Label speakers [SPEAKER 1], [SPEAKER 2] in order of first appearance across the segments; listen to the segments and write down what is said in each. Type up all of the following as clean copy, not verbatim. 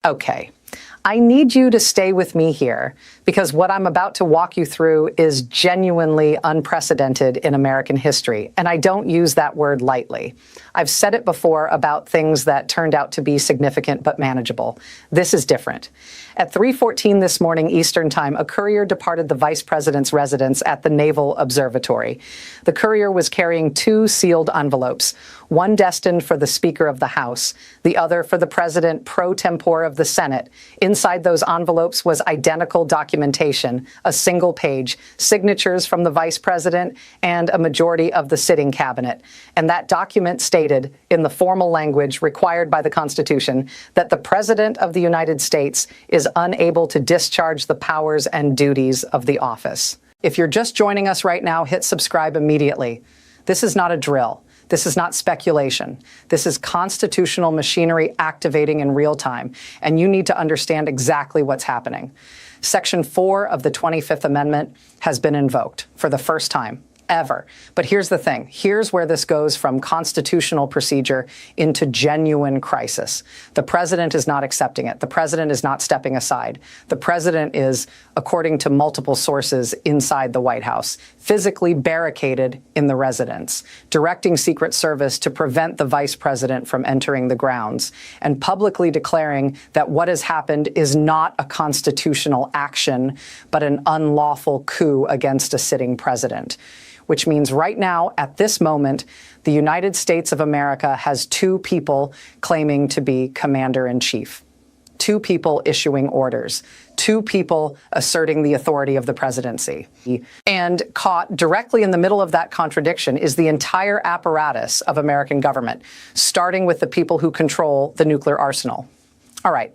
[SPEAKER 1] Okay, I need you to stay with me here because what I'm about to walk you through is genuinely unprecedented in American history, and I don't use that word lightly. I've said it before about things that turned out to be significant but manageable. This is different. At 3:14 this morning Eastern Time, a courier departed the Vice President's residence at the Naval Observatory. The courier was carrying two sealed envelopes, one destined for the Speaker of the House, the other for the President pro tempore of the Senate. Inside those envelopes was identical documentation, a single page, signatures from the Vice President and a majority of the sitting cabinet. And that document stated, in the formal language required by the Constitution, that the President of the United States is unable to discharge the powers and duties of the office. If you're just joining us right now, hit subscribe immediately. This is not a drill. This is not speculation. This is constitutional machinery activating in real time, and you need to understand exactly what's happening. Section 4 of the 25th Amendment has been invoked for the first time ever. But here's the thing. Here's where this goes from constitutional procedure into genuine crisis. The president is not accepting it. The president is not stepping aside. The president is, according to multiple sources inside the White House, physically barricaded in the residence, directing Secret Service to prevent the vice president from entering the grounds, and publicly declaring that what has happened is not a constitutional action, but an unlawful coup against a sitting president. Which means right now, at this moment, the United States of America has two people claiming to be commander-in-chief, two people issuing orders, two people asserting the authority of the presidency. And caught directly in the middle of that contradiction is the entire apparatus of American government, starting with the people who control the nuclear arsenal. All right.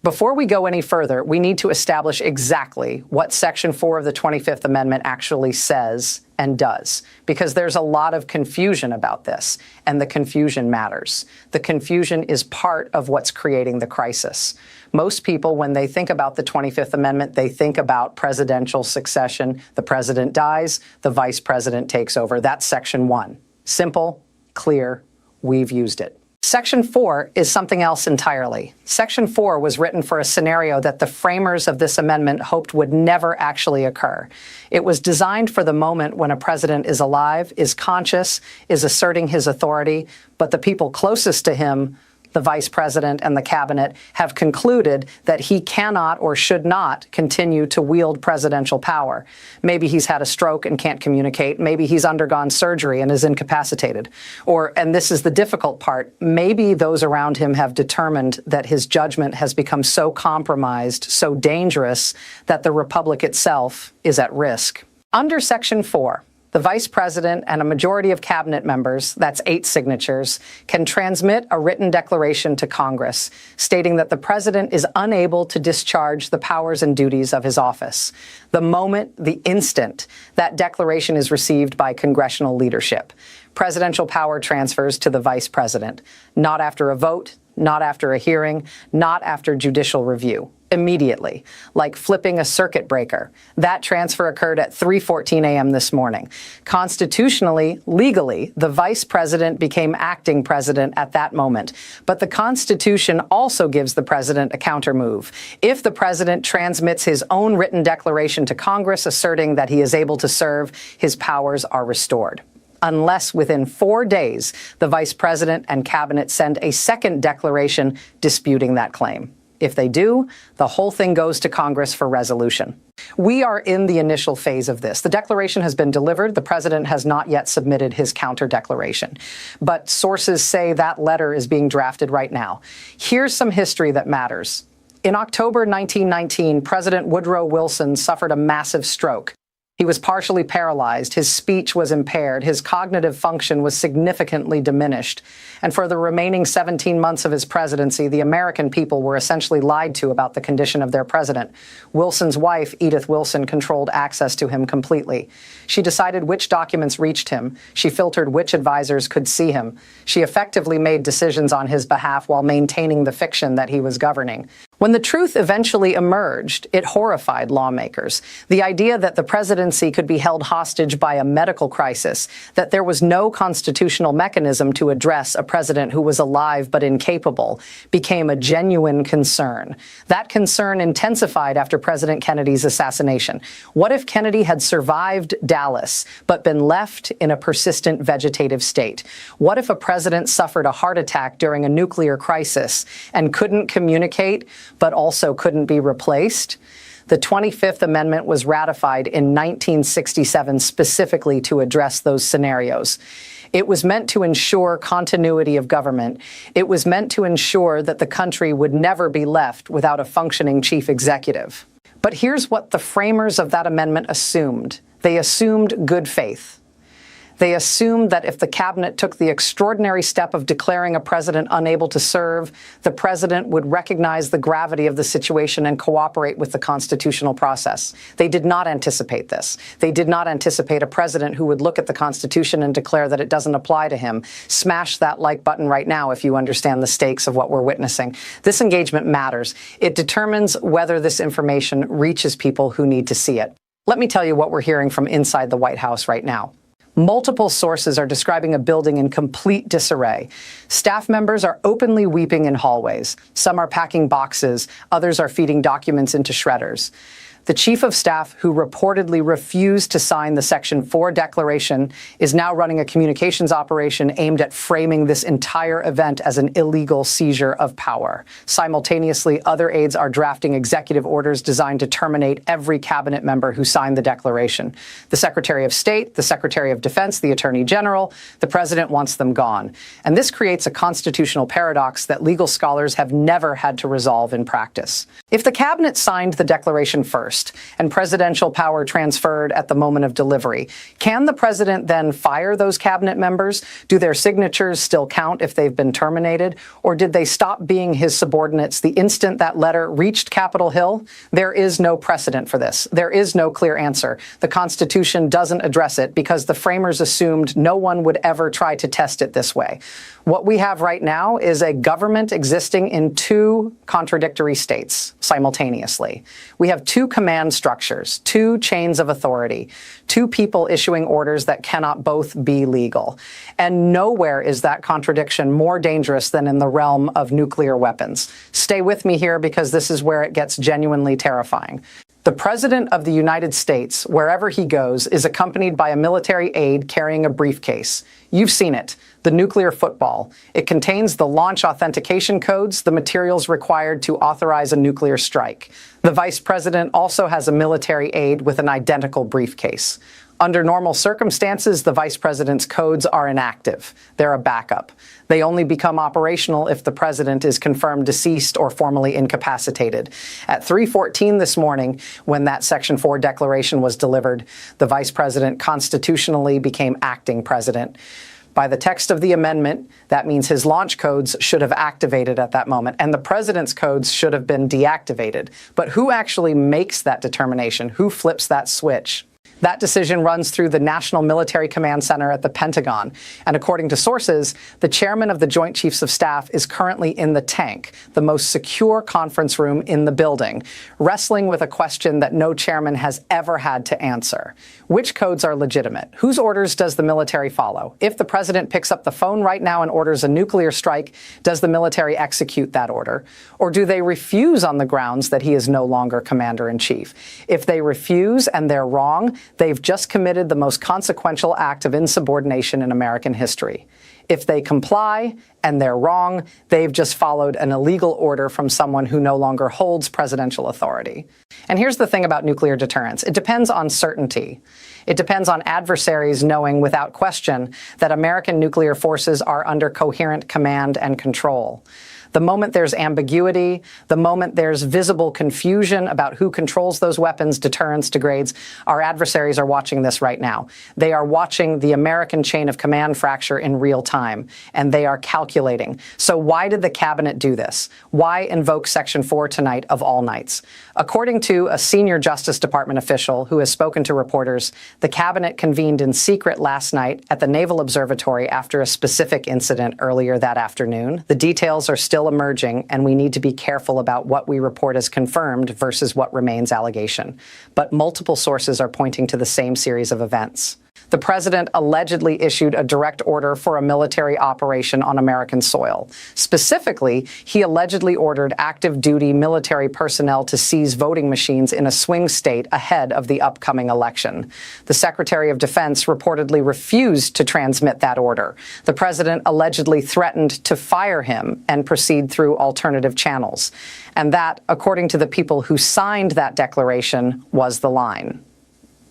[SPEAKER 1] Before we go any further, we need to establish exactly what Section 4 of the 25th Amendment actually says and does, because there's a lot of confusion about this, and the confusion matters. The confusion is part of what's creating the crisis. Most people, when they think about the 25th Amendment, they think about presidential succession. The president dies, the vice president takes over. That's Section 1. Simple, clear, we've used it. Section 4 is something else entirely. Section 4 was written for a scenario that the framers of this amendment hoped would never actually occur. It was designed for the moment when a president is alive, is conscious, is asserting his authority, but the people closest to him, the vice president and the cabinet, have concluded that he cannot or should not continue to wield presidential power. Maybe he's had a stroke and can't communicate. Maybe he's undergone surgery and is incapacitated. Or, and this is the difficult part, maybe those around him have determined that his judgment has become so compromised, so dangerous, that the republic itself is at risk. Under Section 4, the vice president and a majority of cabinet members, that's 8 signatures, can transmit a written declaration to Congress stating that the president is unable to discharge the powers and duties of his office. The moment, the instant, that declaration is received by congressional leadership, presidential power transfers to the vice president, not after a vote, not after a hearing, not after judicial review. Immediately, like flipping a circuit breaker. That transfer occurred at 3:14 a.m. this morning. Constitutionally, legally, the vice president became acting president at that moment. But the Constitution also gives the president a countermove. If the president transmits his own written declaration to Congress asserting that he is able to serve, his powers are restored. Unless within 4 days, the vice president and cabinet send a second declaration disputing that claim. If they do, the whole thing goes to Congress for resolution. We are in the initial phase of this. The declaration has been delivered. The president has not yet submitted his counter-declaration. But sources say that letter is being drafted right now. Here's some history that matters. In October 1919, President Woodrow Wilson suffered a massive stroke. He was partially paralyzed, his speech was impaired, his cognitive function was significantly diminished. And for the remaining 17 months of his presidency, the American people were essentially lied to about the condition of their president. Wilson's wife, Edith Wilson, controlled access to him completely. She decided which documents reached him. She filtered which advisors could see him. She effectively made decisions on his behalf while maintaining the fiction that he was governing. When the truth eventually emerged, it horrified lawmakers. The idea that the presidency could be held hostage by a medical crisis, that there was no constitutional mechanism to address a president who was alive but incapable, became a genuine concern. That concern intensified after President Kennedy's assassination. What if Kennedy had survived Dallas but been left in a persistent vegetative state? What if a president suffered a heart attack during a nuclear crisis and couldn't communicate, but also couldn't be replaced? The 25th Amendment was ratified in 1967 specifically to address those scenarios. It was meant to ensure continuity of government. It was meant to ensure that the country would never be left without a functioning chief executive. But here's what the framers of that amendment assumed. They assumed good faith. They assumed that if the cabinet took the extraordinary step of declaring a president unable to serve, the president would recognize the gravity of the situation and cooperate with the constitutional process. They did not anticipate this. They did not anticipate a president who would look at the Constitution and declare that it doesn't apply to him. Smash that like button right now if you understand the stakes of what we're witnessing. This engagement matters. It determines whether this information reaches people who need to see it. Let me tell you what we're hearing from inside the White House right now. Multiple sources are describing a building in complete disarray. Staff members are openly weeping in hallways. Some are packing boxes. Others are feeding documents into shredders. The chief of staff, who reportedly refused to sign the Section 4 declaration, is now running a communications operation aimed at framing this entire event as an illegal seizure of power. Simultaneously, other aides are drafting executive orders designed to terminate every cabinet member who signed the declaration. The Secretary of State, the Secretary of Defense, the Attorney General, the President wants them gone. And this creates a constitutional paradox that legal scholars have never had to resolve in practice. If the cabinet signed the declaration first, and presidential power transferred at the moment of delivery, can the president then fire those cabinet members? Do their signatures still count if they've been terminated? Or did they stop being his subordinates the instant that letter reached Capitol Hill? There is no precedent for this. There is no clear answer. The Constitution doesn't address it because the framers assumed no one would ever try to test it this way. What we have right now is a government existing in two contradictory states simultaneously. We have two command structures, two chains of authority, two people issuing orders that cannot both be legal. And nowhere is that contradiction more dangerous than in the realm of nuclear weapons. Stay with me here because this is where it gets genuinely terrifying. The President of the United States, wherever he goes, is accompanied by a military aide carrying a briefcase. You've seen it, the nuclear football. It contains the launch authentication codes, the materials required to authorize a nuclear strike. The Vice President also has a military aide with an identical briefcase. Under normal circumstances, the Vice President's codes are inactive. They're a backup. They only become operational if the President is confirmed deceased or formally incapacitated. At 3:14 this morning, when that Section 4 declaration was delivered, the Vice President constitutionally became acting President. By the text of the amendment, that means his launch codes should have activated at that moment, and the president's codes should have been deactivated. But who actually makes that determination? Who flips that switch? That decision runs through the National Military Command Center at the Pentagon. And according to sources, the chairman of the Joint Chiefs of Staff is currently in the tank, the most secure conference room in the building, wrestling with a question that no chairman has ever had to answer. Which codes are legitimate? Whose orders does the military follow? If the president picks up the phone right now and orders a nuclear strike, does the military execute that order? Or do they refuse on the grounds that he is no longer commander-in-chief? If they refuse and they're wrong, they've just committed the most consequential act of insubordination in American history. If they comply and they're wrong, they've just followed an illegal order from someone who no longer holds presidential authority. And here's the thing about nuclear deterrence. It depends on certainty. It depends on adversaries knowing without question that American nuclear forces are under coherent command and control. The moment there's ambiguity, the moment there's visible confusion about who controls those weapons, deterrence degrades. Our adversaries are watching this right now. They are watching the American chain of command fracture in real time, and they are calculating. So why did the cabinet do this? Why invoke Section 4 tonight of all nights? According to a senior Justice Department official who has spoken to reporters, the cabinet convened in secret last night at the Naval Observatory after a specific incident earlier that afternoon. The details are still still emerging, and we need to be careful about what we report as confirmed versus what remains allegation. But multiple sources are pointing to the same series of events. The president allegedly issued a direct order for a military operation on American soil. Specifically, he allegedly ordered active duty military personnel to seize voting machines in a swing state ahead of the upcoming election. The Secretary of Defense reportedly refused to transmit that order. The president allegedly threatened to fire him and proceed through alternative channels. And that, according to the people who signed that declaration, was the line.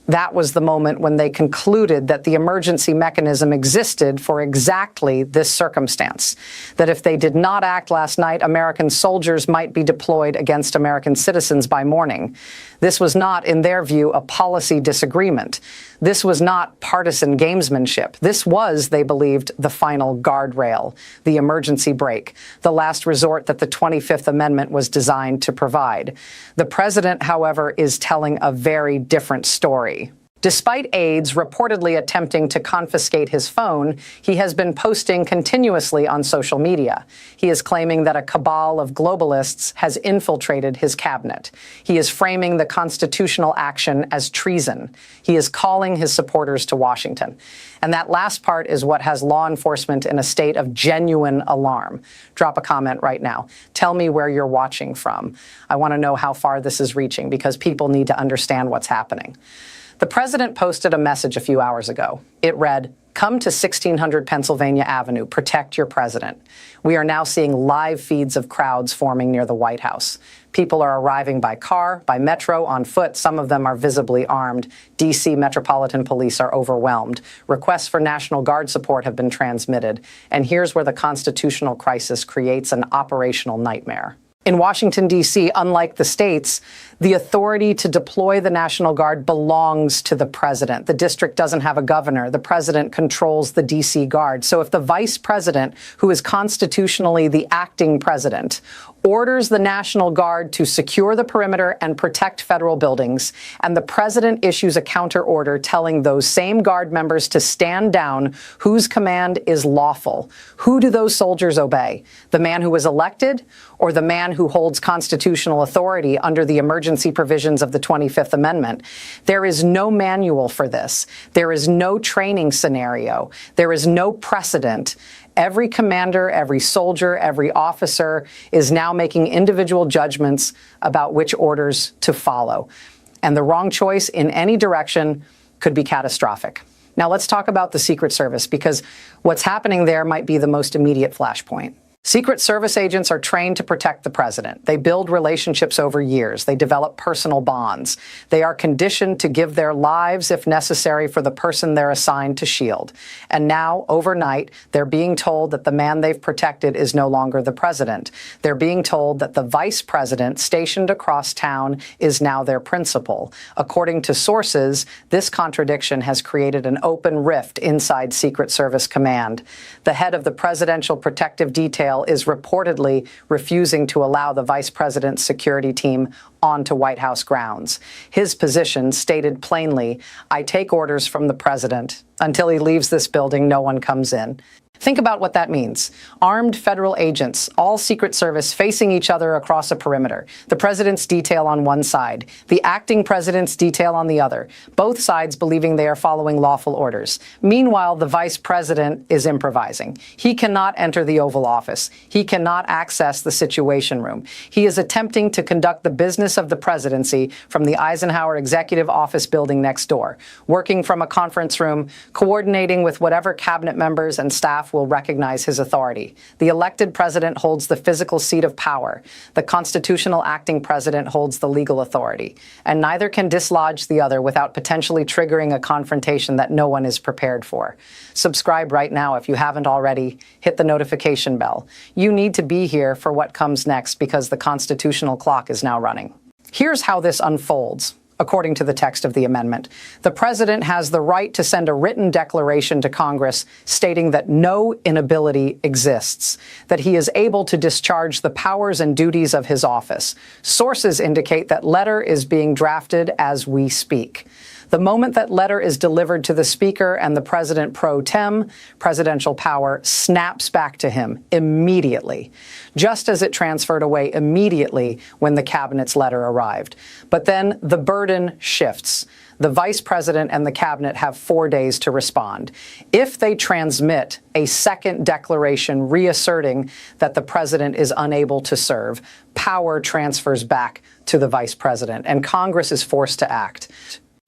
[SPEAKER 1] That was the moment when they concluded that the emergency mechanism existed for exactly this circumstance, that if they did not act last night, American soldiers might be deployed against American citizens by morning. This was not, in their view, a policy disagreement. This was not partisan gamesmanship. This was, they believed, the final guardrail, the emergency brake, the last resort that the 25th Amendment was designed to provide. The president, however, is telling a very different story. Despite aides reportedly attempting to confiscate his phone, he has been posting continuously on social media. He is claiming that a cabal of globalists has infiltrated his cabinet. He is framing the constitutional action as treason. He is calling his supporters to Washington. And that last part is what has law enforcement in a state of genuine alarm. Drop a comment right now. Tell me where you're watching from. I want to know how far this is reaching because people need to understand what's happening. The president posted a message a few hours ago. It read, "Come to 1600 Pennsylvania Avenue, protect your president." We are now seeing live feeds of crowds forming near the White House. People are arriving by car, by metro, on foot. Some of them are visibly armed. D.C. Metropolitan Police are overwhelmed. Requests for National Guard support have been transmitted. And here's where the constitutional crisis creates an operational nightmare. In Washington, D.C., unlike the states, the authority to deploy the National Guard belongs to the president. The district doesn't have a governor. The president controls the D.C. Guard. So if the vice president, who is constitutionally the acting president, orders the National Guard to secure the perimeter and protect federal buildings, and the president issues a counter order telling those same Guard members to stand down, whose command is lawful? Who do those soldiers obey? The man who was elected or the man who holds constitutional authority under the emergency provisions of the 25th Amendment? There is no manual for this. There is no training scenario. There is no precedent. Every commander, every soldier, every officer is now making individual judgments about which orders to follow. And the wrong choice in any direction could be catastrophic. Now let's talk about the Secret Service, because what's happening there might be the most immediate flashpoint. Secret Service agents are trained to protect the president. They build relationships over years. They develop personal bonds. They are conditioned to give their lives, if necessary, for the person they're assigned to shield. And now, overnight, they're being told that the man they've protected is no longer the president. They're being told that the vice president stationed across town is now their principal. According to sources, this contradiction has created an open rift inside Secret Service Command. The head of the Presidential Protective Detail is reportedly refusing to allow the vice president's security team onto White House grounds. His position stated plainly, "I take orders from the president. Until he leaves this building, no one comes in." Think about what that means. Armed federal agents, all Secret Service, facing each other across a perimeter. The president's detail on one side, the acting president's detail on the other. Both sides believing they are following lawful orders. Meanwhile, the vice president is improvising. He cannot enter the Oval Office. He cannot access the Situation Room. He is attempting to conduct the business of the presidency from the Eisenhower Executive Office building next door, working from a conference room, coordinating with whatever cabinet members and staff will recognize his authority. The elected president holds the physical seat of power. The constitutional acting president holds the legal authority. And neither can dislodge the other without potentially triggering a confrontation that no one is prepared for. Subscribe right now if you haven't already. Hit the notification bell. You need to be here for what comes next because the constitutional clock is now running. Here's how this unfolds. According to the text of the amendment, the president has the right to send a written declaration to Congress stating that no inability exists, that he is able to discharge the powers and duties of his office. Sources indicate that letter is being drafted as we speak. The moment that letter is delivered to the Speaker and the President pro tem, presidential power snaps back to him immediately, just as it transferred away immediately when the Cabinet's letter arrived. But then the burden shifts. The Vice President and the Cabinet have 4 days to respond. If they transmit a second declaration reasserting that the President is unable to serve, power transfers back to the Vice President, and Congress is forced to act.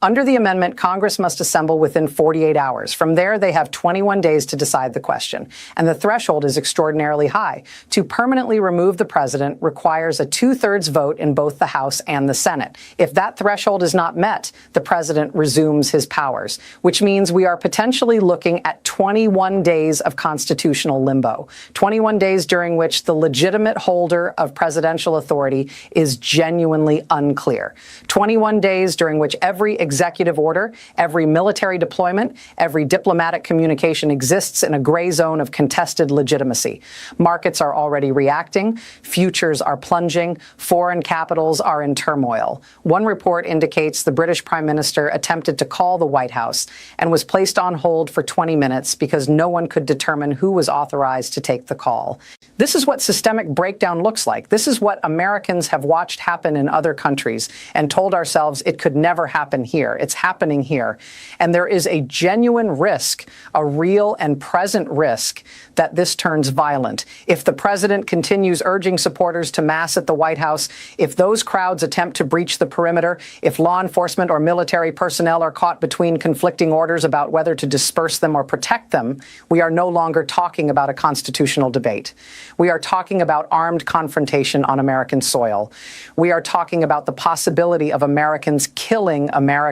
[SPEAKER 1] Under the amendment, Congress must assemble within 48 hours. From there, they have 21 days to decide the question. And the threshold is extraordinarily high. To permanently remove the president requires a 2/3 vote in both the House and the Senate. If that threshold is not met, the president resumes his powers, which means we are potentially looking at 21 days of constitutional limbo, 21 days during which the legitimate holder of presidential authority is genuinely unclear, 21 days during which every executive order, every military deployment, every diplomatic communication exists in a gray zone of contested legitimacy. Markets are already reacting. Futures are plunging. Foreign capitals are in turmoil. One report indicates the British Prime Minister attempted to call the White House and was placed on hold for 20 minutes because no one could determine who was authorized to take the call. This is what systemic breakdown looks like. This is what Americans have watched happen in other countries and told ourselves it could never happen here. It's happening here. And there is a genuine risk, a real and present risk, that this turns violent. If the president continues urging supporters to mass at the White House, if those crowds attempt to breach the perimeter, if law enforcement or military personnel are caught between conflicting orders about whether to disperse them or protect them, we are no longer talking about a constitutional debate. We are talking about armed confrontation on American soil. We are talking about the possibility of Americans killing Americans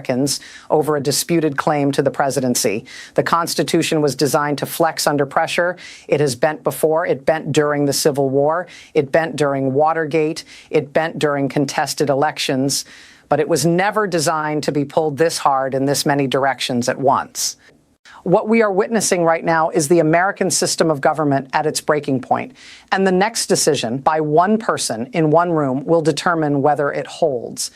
[SPEAKER 1] over a disputed claim to the presidency. The Constitution was designed to flex under pressure. It has bent before. It bent during the Civil War. It bent during Watergate. It bent during contested elections. But it was never designed to be pulled this hard in this many directions at once. What we are witnessing right now is the American system of government at its breaking point. And the next decision by one person in one room will determine whether it holds.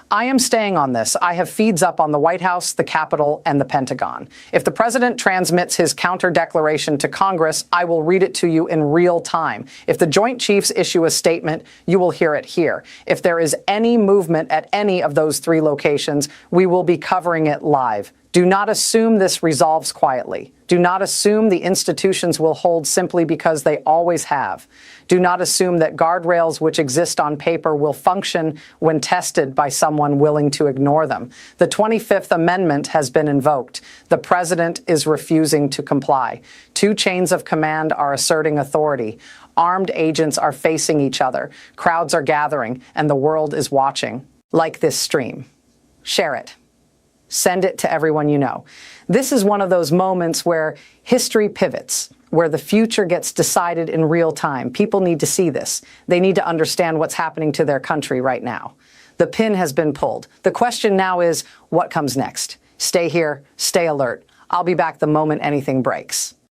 [SPEAKER 1] I am staying on this. I have feeds up on the White House, the Capitol, and the Pentagon. If the president transmits his counter declaration to Congress, I will read it to you in real time. If the Joint Chiefs issue a statement, you will hear it here. If there is any movement at any of those 3 locations, we will be covering it live. Do not assume this resolves quietly. Do not assume the institutions will hold simply because they always have. Do not assume that guardrails which exist on paper will function when tested by someone willing to ignore them. The 25th Amendment has been invoked. The president is refusing to comply. 2 chains of command are asserting authority. Armed agents are facing each other. Crowds are gathering, and the world is watching. Like this stream. Share it. Send it to everyone you know. This is one of those moments where history pivots, where the future gets decided in real time. People need to see this. They need to understand what's happening to their country right now. The pin has been pulled. The question now is, what comes next? Stay here, stay alert. I'll be back the moment anything breaks.